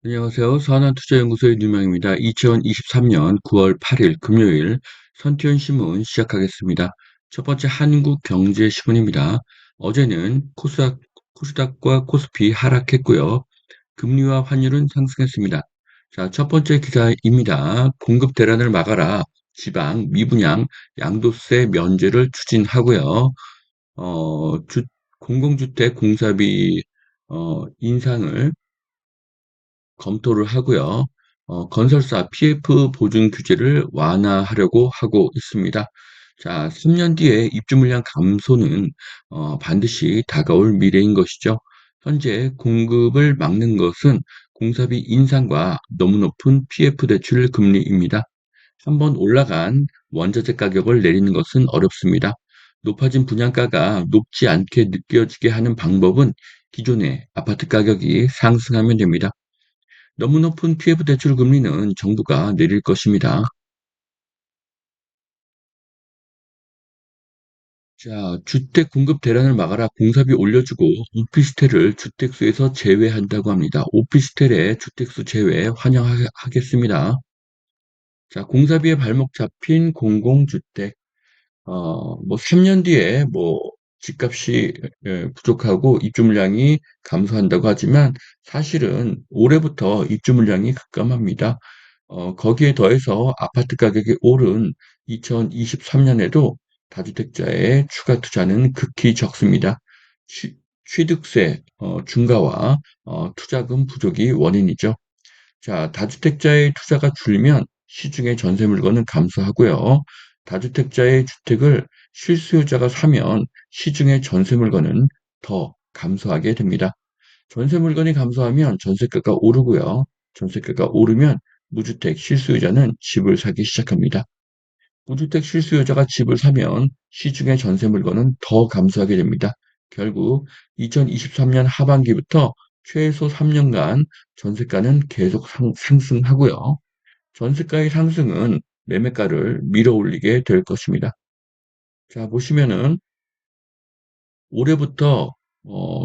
안녕하세요. 산업투자연구소의 유명입니다. 2023년 9월 8일 금요일 선티온 신문 시작하겠습니다. 첫 번째 한국경제신문입니다. 어제는 코스닥과 코스피 하락했고요. 금리와 환율은 상승했습니다. 자, 첫 번째 기사입니다. 공급 대란을 막아라. 지방 미분양 양도세 면제를 추진하고요. 어, 공공주택 공사비 인상을 검토를 하고요. 건설사 PF 보증 규제를 완화하려고 하고 있습니다. 자, 3년 뒤에 입주 물량 감소는 반드시 다가올 미래인 것이죠. 현재 공급을 막는 것은 공사비 인상과 너무 높은 PF 대출 금리입니다. 한번 올라간 원자재 가격을 내리는 것은 어렵습니다. 높아진 분양가가 높지 않게 느껴지게 하는 방법은 기존의 아파트 가격이 상승하면 됩니다. 너무 높은 PF 대출 금리는 정부가 내릴 것입니다. 자, 주택 공급 대란을 막아라 공사비 올려주고 오피스텔을 주택수에서 제외한다고 합니다. 오피스텔의 주택수 제외 환영하겠습니다. 자, 공사비에 발목 잡힌 공공주택. 뭐 3년 뒤에 뭐 집값이 부족하고 입주 물량이 감소한다고 하지만 사실은 올해부터 입주 물량이 급감합니다. 거기에 더해서 아파트 가격이 오른 2023년에도 다주택자의 추가 투자는 극히 적습니다. 취득세 중과와 투자금 부족이 원인이죠. 자, 다주택자의 투자가 줄면 시중의 전세 물건은 감소하고요. 다주택자의 주택을 실수요자가 사면 시중의 전세 물건은 더 감소하게 됩니다. 전세 물건이 감소하면 전세가가 오르고요. 전세가가 오르면 무주택 실수요자는 집을 사기 시작합니다. 무주택 실수요자가 집을 사면 시중의 전세 물건은 더 감소하게 됩니다. 결국 2023년 하반기부터 최소 3년간 전세가는 계속 상승하고요. 전세가의 상승은 매매가를 밀어올리게 될 것입니다. 자, 보시면은 올해부터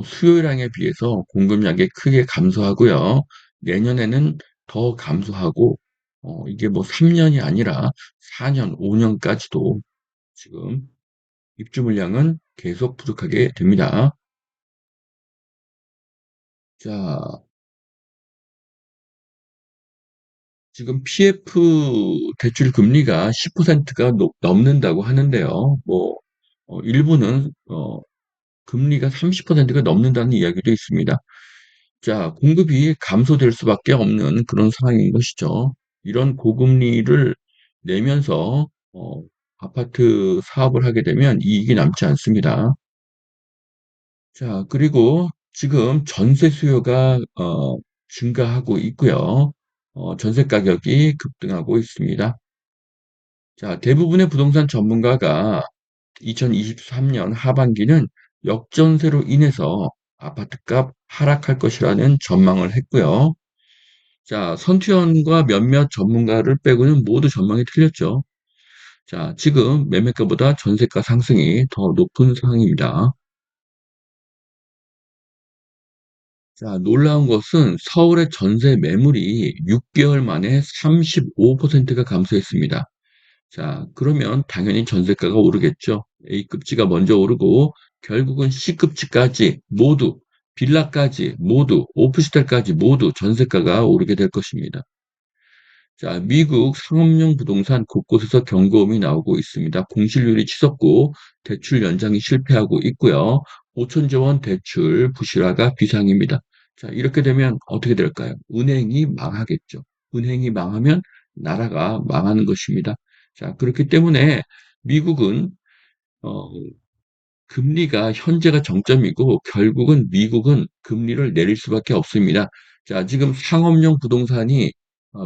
수요량에 비해서 공급량이 크게 감소하고요. 내년에는 더 감소하고 이게 뭐 3년이 아니라 4년, 5년까지도 지금 입주 물량은 계속 부족하게 됩니다. 자, 지금 PF 대출 금리가 10%가 넘는다고 하는데요. 뭐 일부는 금리가 30%가 넘는다는 이야기도 있습니다. 자, 공급이 감소될 수밖에 없는 그런 상황인 것이죠. 이런 고금리를 내면서 아파트 사업을 하게 되면 이익이 남지 않습니다. 자, 그리고 지금 전세 수요가 증가하고 있고요. 전세 가격이 급등하고 있습니다. 자, 대부분의 부동산 전문가가 2023년 하반기는 역전세로 인해서 아파트값 하락할 것이라는 전망을 했고요. 자, 선투연과 몇몇 전문가를 빼고는 모두 전망이 틀렸죠. 자, 지금 매매가보다 전세가 상승이 더 높은 상황입니다. 자, 놀라운 것은 서울의 전세 매물이 6개월 만에 35%가 감소했습니다. 자, 그러면 당연히 전세가가 오르겠죠. A급지가 먼저 오르고 결국은 C급지까지 모두 빌라까지 모두 오피스텔까지 모두 전세가가 오르게 될 것입니다. 자, 미국 상업용 부동산 곳곳에서 경고음이 나오고 있습니다. 공실률이 치솟고 대출 연장이 실패하고 있고요. 5천조 원 대출 부실화가 비상입니다. 자, 이렇게 되면 어떻게 될까요? 은행이 망하겠죠. 은행이 망하면 나라가 망하는 것입니다. 자, 그렇기 때문에 미국은 어, 금리가 현재가 정점이고 결국은 미국은 금리를 내릴 수밖에 없습니다. 자, 지금 상업용 부동산이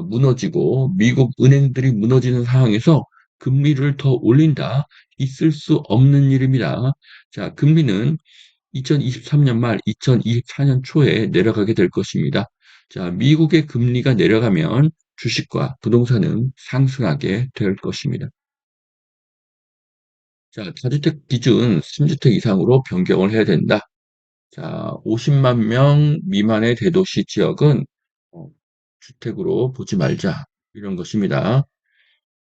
무너지고 미국 은행들이 무너지는 상황에서 금리를 더 올린다? 있을 수 없는 일입니다. 자, 금리는 2023년 말 2024년 초에 내려가게 될 것입니다. 자, 미국의 금리가 내려가면 주식과 부동산은 상승하게 될 것입니다. 자, 다주택 기준 3주택 이상으로 변경을 해야 된다. 자, 50만 명 미만의 대도시 지역은 주택으로 보지 말자. 이런 것입니다.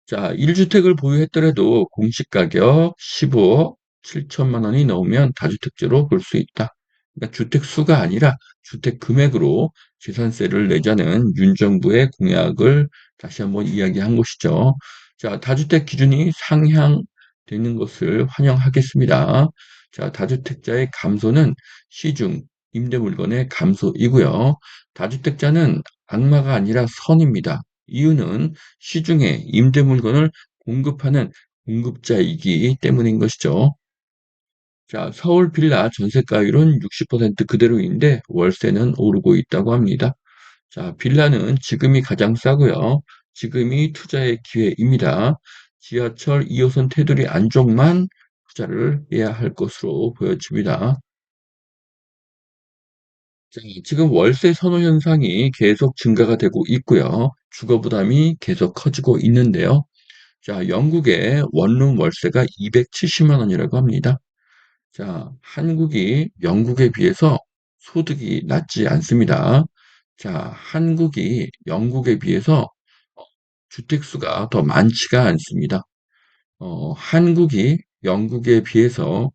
자, 1주택을 보유했더라도 공시가격 15억 7천만 원이 넘으면 다주택자로 볼 수 있다. 그러니까 주택 수가 아니라 주택 금액으로 재산세를 내자는 윤 정부의 공약을 다시 한번 이야기한 것이죠. 자, 다주택 기준이 상향되는 것을 환영하겠습니다. 자, 다주택자의 감소는 시중 임대물건의 감소이고요. 다주택자는 악마가 아니라 선입니다. 이유는 시중에 임대 물건을 공급하는 공급자이기 때문인 것이죠. 자, 서울 빌라 전세가율은 60% 그대로인데 월세는 오르고 있다고 합니다. 자, 빌라는 지금이 가장 싸고요. 지금이 투자의 기회입니다. 지하철 2호선 테두리 안쪽만 투자를 해야 할 것으로 보여집니다. 자, 지금 월세 선호 현상이 계속 증가가 되고 있고요. 주거 부담이 계속 커지고 있는데요. 자, 영국의 원룸 월세가 270만 원이라고 합니다. 자, 한국이 영국에 비해서 소득이 낮지 않습니다. 자, 한국이 영국에 비해서 어, 주택 수가 더 많지가 않습니다. 한국이 영국에 비해서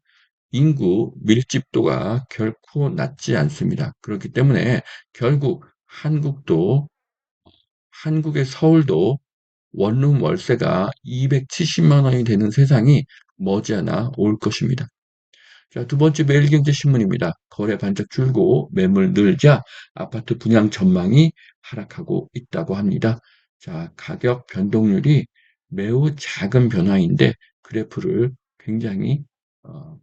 인구 밀집도가 결코 낮지 않습니다. 그렇기 때문에 결국 한국의 서울도 원룸 월세가 270만 원이 되는 세상이 머지않아 올 것입니다. 자, 두 번째 매일경제신문입니다. 거래 반짝 줄고 매물 늘자 아파트 분양 전망이 하락하고 있다고 합니다. 자, 가격 변동률이 매우 작은 변화인데 그래프를 굉장히 어,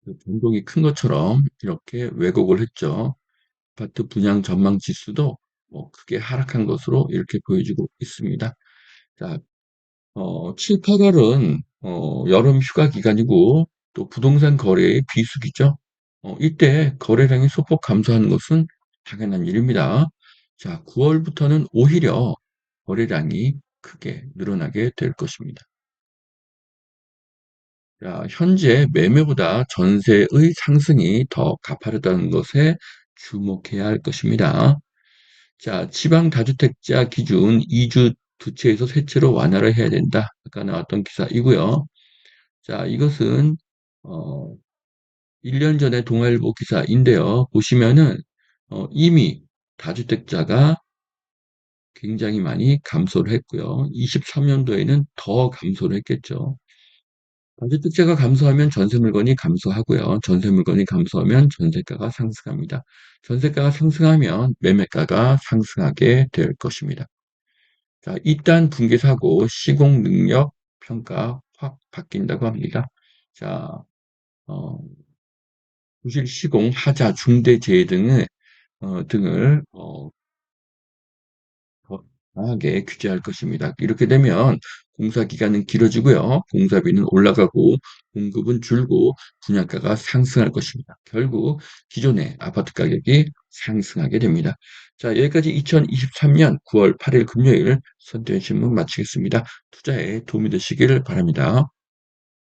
그 변동이 큰 것처럼 이렇게 왜곡을 했죠. 아파트 분양 전망 지수도 크게 하락한 것으로 이렇게 보여지고 있습니다. 자, 7, 8월은 여름 휴가 기간이고 또 부동산 거래의 비수기죠. 이때 거래량이 소폭 감소하는 것은 당연한 일입니다. 자, 9월부터는 오히려 거래량이 크게 늘어나게 될 것입니다. 자, 현재 매매보다 전세의 상승이 더 가파르다는 것에 주목해야 할 것입니다. 자, 지방 다주택자 기준 2주 두 채에서 세 채로 완화를 해야 된다. 아까 나왔던 기사이고요. 자, 이것은 어, 1년 전에 동아일보 기사인데요. 보시면은 이미 다주택자가 굉장히 많이 감소를 했고요. 23년도에는 더 감소를 했겠죠. 다주택자가 감소하면 전세 물건이 감소하고요. 전세 물건이 감소하면 전세가가 상승합니다. 전세가가 상승하면 매매가가 상승하게 될 것입니다. 자, 이단 붕괴 사고 시공 능력 평가 확 바뀐다고 합니다. 자, 어, 부실 시공, 하자, 중대재해 등을 더 강하게 규제할 것입니다. 이렇게 되면 공사 기간은 길어지고요. 공사비는 올라가고 공급은 줄고 분양가가 상승할 것입니다. 결국 기존의 아파트 가격이 상승하게 됩니다. 자, 여기까지 2023년 9월 8일 금요일 선대현 신문 마치겠습니다. 투자에 도움이 되시기를 바랍니다.